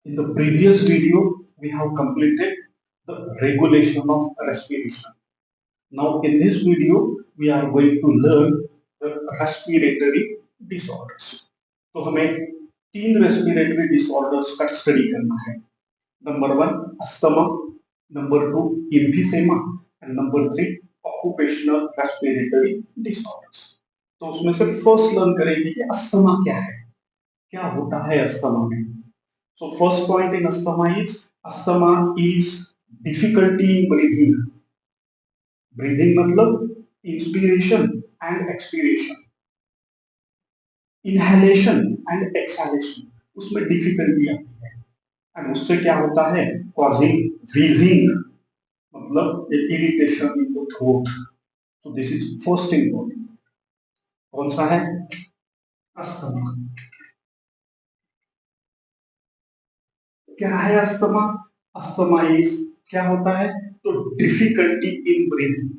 In the previous video, we have completed the regulation of respiration. Now, in this video, we are going to learn the respiratory disorders. तो हमें तीन respiratory disorders का study करना है. Number one asthma, number two emphysema and number three occupational respiratory disorders. तो उसमें से first learn करेंगे कि अस्थमा क्या है, क्या होता है अस्थमा में. So first point in asthma is difficulty in breathing. Breathing मतलब inspiration and expiration, inhalation and exhalation. उसमें difficulty आती है and उससे क्या होता है causing wheezing मतलब irritation in the throat. So this is first important. कौन सा है अस्थमा. क्या है अस्थमा. अस्थमा इज क्या होता है तो difficulty in breathing,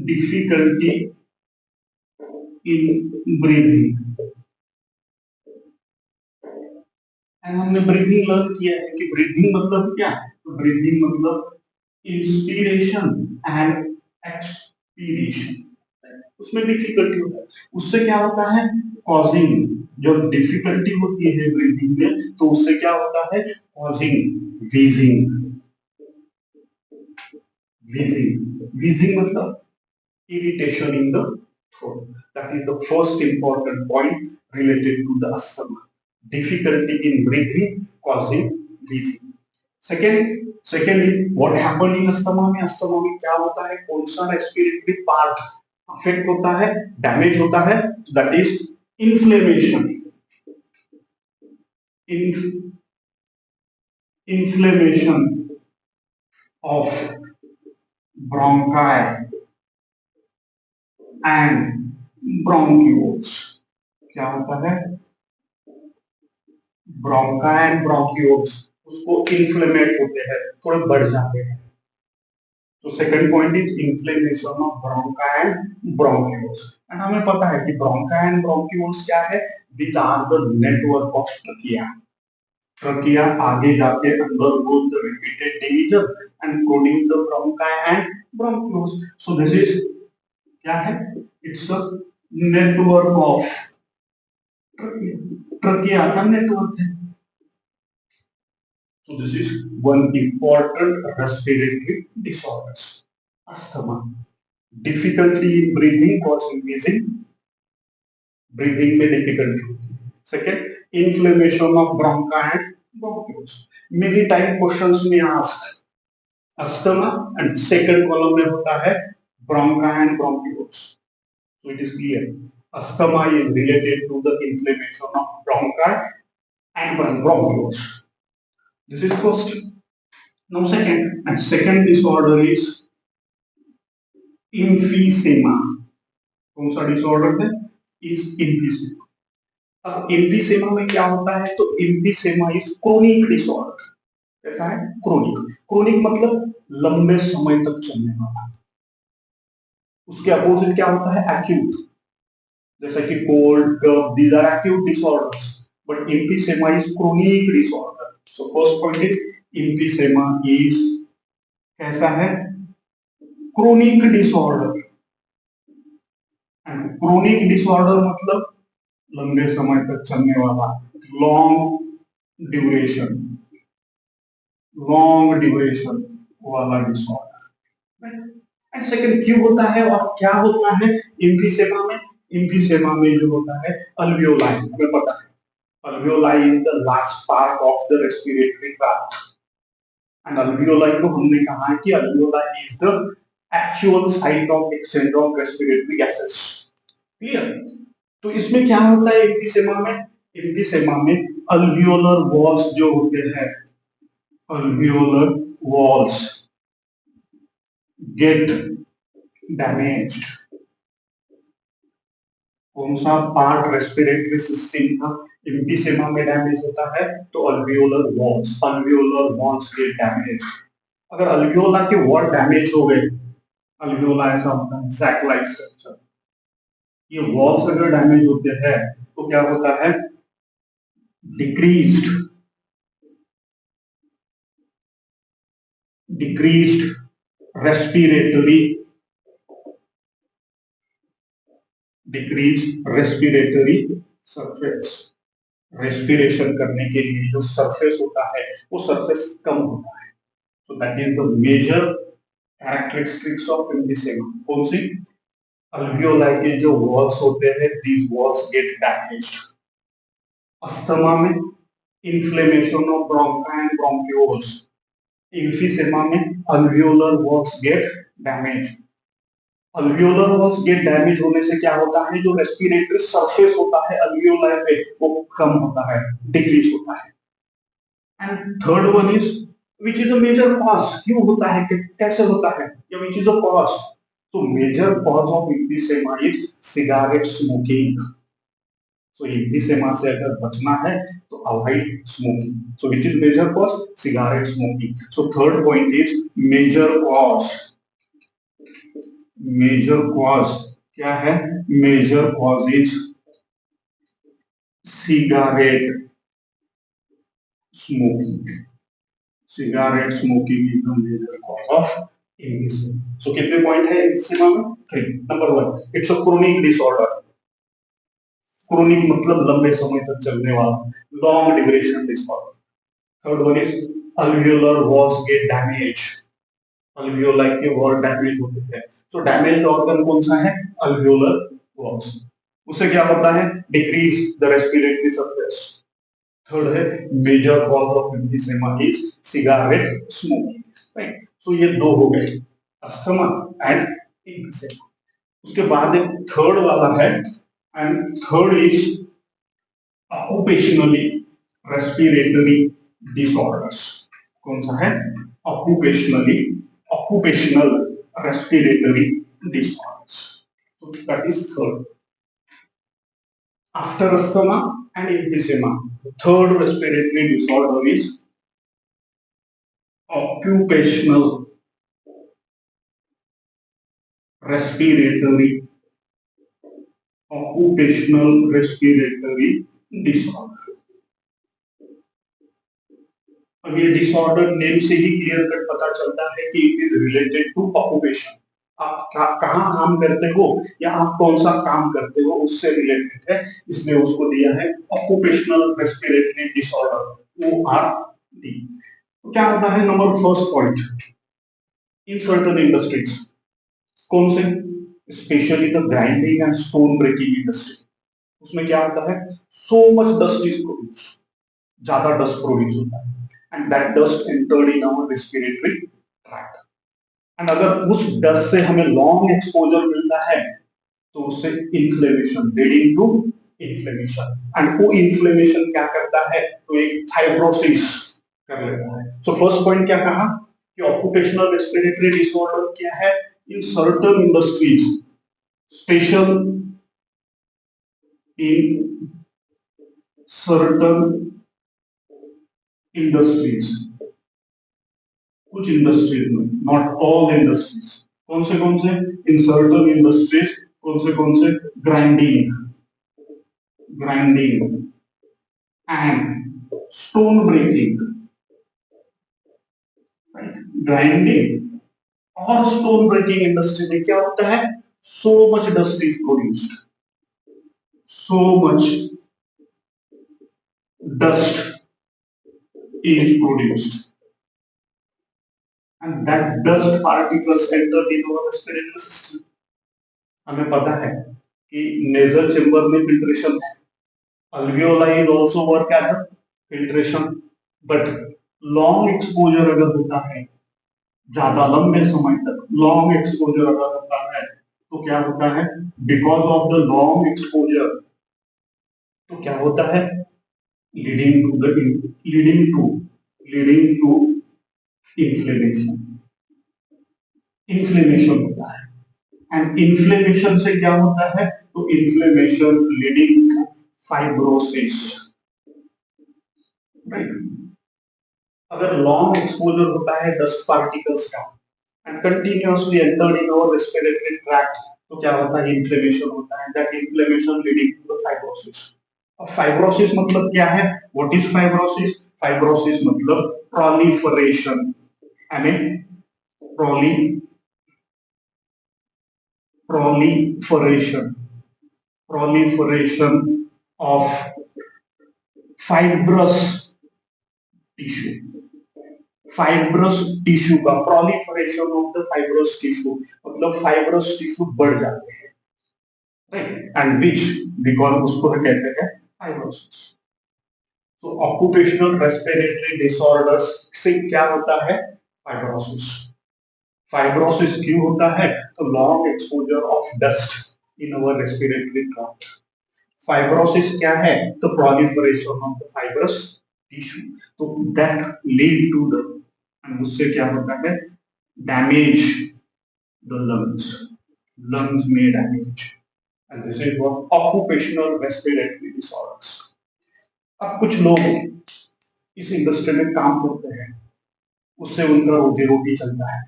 difficulty in breathing. And हमने ब्रीथिंग लर्न किया है कि ब्रीथिंग मतलब क्या है. तो ब्रीथिंग मतलब इंस्पिरेशन एंड एक्सपीरेशन. उसमें डिफिकल्टी होता है. उससे क्या होता है कॉजिंग, जब डिफिकल्टी होती है ब्रीथिंग में तो उससे क्या होता है कॉजिंग व्हीजिंग. व्हीजिंग मतलब irritation in the throat. That is the first important point related to the asthma. Difficulty in breathing causing wheezing. Second is what happened in asthma में. अस्थमा में क्या होता है, कौन सा रेस्पिरेटरी पार्ट अफेक्ट होता है, डैमेज होता है. That is inflammation. Inflammation of bronchi and bronchioles. क्या होता है ब्रोंकाई एंड ब्रोंक्यूल्स उसको इन्फ्लेमेट होते हैं, थोड़े बढ़ जाते हैं. तो second point is inflammation of bronchi and bronchioles. And हमें पता है कि ब्रोंकाई एंड ब्रोंक्यूल्स क्या है. These are the network of trachea. Trachea आगे जाके अंदर goes the repeated division and produce the bronchi and bronchioles. So this is क्या है, it's a network of trachea का नेटवर्क है. So this is one important respiratory disorders. Asthma, difficulty in breathing causing wheezing, breathing में difficulty होती है. Second, inflammation of bronchi and bronchioles. Many time questions में asked asthma and second column में होता है bronchi and bronchioles. So it is clear. Asthma is related to the inflammation of bronchi and bronchioles. This is first. Now second disorder is emphysema. कौन सा disorder है is emphysema. अब emphysema में क्या होता है तो emphysema इज क्रोनिक डिसऑर्डर. कैसा है क्रोनिक मतलब लंबे समय तक चलने वाला. उसके अपोजिट क्या होता है एक्यूट, जैसा कि cold cough, these are acute disorders. But emphysema is chronic disorder. So first point is emphysema is कैसा है chronic disorder. And chronic disorder मतलब लंबे समय तक चलने वाला, लॉन्ग ड्यूरेशन वाला डिसऑर्डर. एंड सेकंड क्यों होता है और क्या होता है emphysema में. emphysema में जो होता है alveoli, हमें पता है alveoli is the last part of the respiratory tract. and alveoli को हमने कहा है कि alveoli is the actual site of exchange of respiratory gases. Clear. तो इसमें क्या होता है emphysema में. emphysema में alveolar walls जो होते हैं, alveolar walls get damaged. कौन सा पार्ट रेस्पिरेटरी सिस्टम का emphysema में डैमेज होता है तो alveolar walls get damaged. अगर alveola के वॉल डैमेज हो गए, alveola ऐसा होता है सैक लाइक स्ट्रक्चर, ये वॉल्स अगर डैमेज होते हैं तो क्या होता है decreased decreased respiratory surface, respiration करने के लिए जो सरफेस होता है वो सरफेस कम होता है. So that is the major characteristics of emphysema. कौन सी? अल्वियोलाई के जो वॉल्स होते हैं, these walls get damaged. Asthma में inflammation of bronchi and bronchioles. emphysema में alveolar walls get damaged. Alveolar walls gate damage होने से क्या होता है, जो रेस्पिरेटरी सरफेस होता है अल्वियोलाई पे वो कम होता है, डिक्रीज होता है. And third one is which is a major cause. क्यों होता है, कैसे होता है, या विच इज अ कॉज. तो major cause of emphysema is cigarette smoking. So emphysema से अगर बचना है तो avoid smoking. So which is major cause, cigarette smoking. So third point is major cause. Major cause क्या है, major cause is cigarette smoking. Cigarette smoking is the major cause of एम्फीसेमा. सो कितने point है एम्फीसेमा में? 3. Number 1, it's a chronic disorder. Chronic मतलब लंबे समय तक चलने वाला, long duration disorder. Third one is alveolar walls get damaged. alveoli के वॉल डैमेज होते हैं. सो डैमेज्ड ऑर्गन कौन सा है, alveolar walls. उससे क्या होता है, decrease the respiratory surface. Third है major cause of emphysema is cigarette smoking. Right. So ये दो हो गए, अस्थमा एंड एम्फीसेमा. उसके बाद एक थर्ड वाला है, and third is occupationally respiratory disorders. कौन सा है, occupationally occupational respiratory disorders. So that is third. After asthma and emphysema, the third respiratory disorder is occupational respiratory disorder. अब ये डिसऑर्डर नेम से ही क्लियर कट पता चलता है कि it is related to occupation. आप कहाँ काम करते हो या आप कौन सा काम करते हो उससे रिलेटेड है, इसलिए उसको दिया है ऑक्यूपेशनल रेस्पिरेटरी डिसऑर्डर, ORD. तो क्या होता है, number first point, in certain industries. कौन से, specially the grinding and stone breaking industry. उसमें क्या होता है, so much dust is produce, ज्यादा डस्ट प्रोड्यूस होता है, and that dust entered in our respiratory tract. And अगर उस डस्ट से हमें लॉन्ग एक्सपोजर मिलता है तो उससे inflammation, leading to inflammation. And वो इन्फ्लेमेशन क्या करता है, तो एक फाइब्रोसिस कर लेता है. सो फर्स्ट पॉइंट क्या कहा कि ऑक्यूपेशनल रेस्पिरेटरी डिसऑर्डर क्या है, in certain industries, special in certain industries, कुछ इंडस्ट्रीज में, नॉट ऑल इंडस्ट्रीज. कौन से, इन सर्टेन इंडस्ट्रीज. कौन से, grinding and stone breaking. Grinding और स्टोन ब्रेकिंग इंडस्ट्री में क्या होता है, so much dust is produced, so much dust is produced, and that dust particles enter into our respiratory system. हमें पता है कि नेजल चेंबर में फिल्ट्रेशन है, alveoli is also work as a filtration, but long exposure अगर होता है, ज्यादा लंबे समय तक लॉन्ग एक्सपोजर अगर होता है तो क्या होता है, because of the long exposure तो क्या होता है, leading to इन्फ्लेमेशन होता है. एंड इन्फ्लेमेशन से क्या होता है, तो inflammation leading to fibrosis. Right. अगर लॉन्ग एक्सपोजर होता है डस्ट पार्टिकल्स का and continuously entered in our respiratory tract तो क्या होता है, इन्फ्लेमेशन होता है. That inflammation leading to fibrosis. अब फाइब्रोसिस मतलब क्या है? What is fibrosis? फाइब्रोसिस मतलब proliferation, I mean proli proliferation proliferation of fibrous tissue. Fibrous tissue का proliferation of the fibrous tissue मतलब फाइब्रस टिश्यू बढ़ जाते हैं, राइट, एंड विच बिकॉज उसको कहते हैं फाइब्रोसिस. तो ऑक्यूपेशनल रेस्पिरेटरी डिसऑर्डर्स से क्या होता है? फाइब्रोसिस. फाइब्रोसिस क्यों होता है? तो long exposure of dust in our respiratory tract. Fibrosis क्या है? तो proliferation of the fibrous tissue. तो that lead to the, and उससे क्या होता है? Damage the lungs. लंग्स में damage, and this is what occupational respiratory disorders. अब कुछ लोग इस इंडस्ट्री में काम करते हैं, उससे उनका रोजी रोटी चलता है.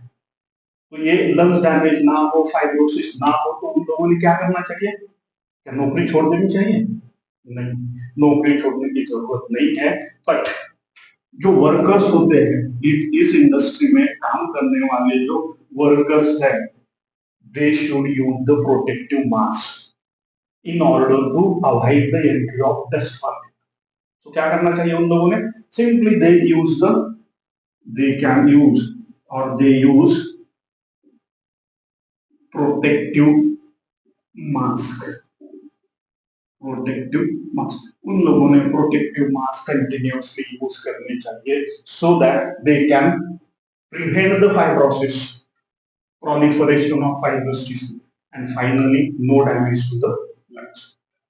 तो ये लंग्स डैमेज ना हो, फाइब्रोसिस ना हो, तो उन लोगों ने क्या करना चाहिए? क्या नौकरी छोड़ देनी चाहिए? नहीं, नौकरी छोड़ने की जरूरत नहीं है. बट जो वर्कर्स होते हैं इस इंडस्ट्री में काम करने वाले जो वर्कर्स हैं, they should use the protective mask in order to avoid the entry of dust particle. तो क्या करना चाहिए उन लोगों ने? सिंपली दे कैन यूज और they use protective mask. Protective mask, उन लोगों ने प्रोटेक्टिव मास्क कंटिन्यूअसली यूज करने चाहिए, so that they can prevent the fibrosis, proliferation of fibrous tissue, and finally no damage to the lungs.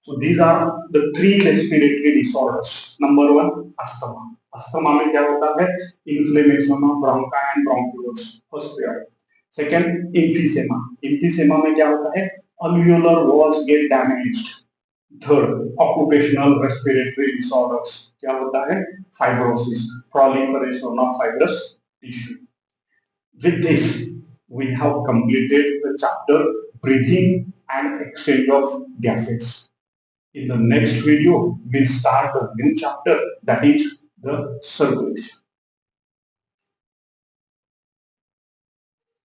So these are the three respiratory disorders. Number one, asthma. Asthma में क्या होता है? Inflammation of bronchi and bronchioles, first pair. Second, emphysema. Emphysema में क्या होता है? alveolar walls get damaged. Third, occupational respiratory disorders. क्या होता है? Fibrosis, proliferation of fibrous tissue. With this, we have completed the chapter breathing and exchange of gases. In the next video, we'll start a new chapter, that is the circulation.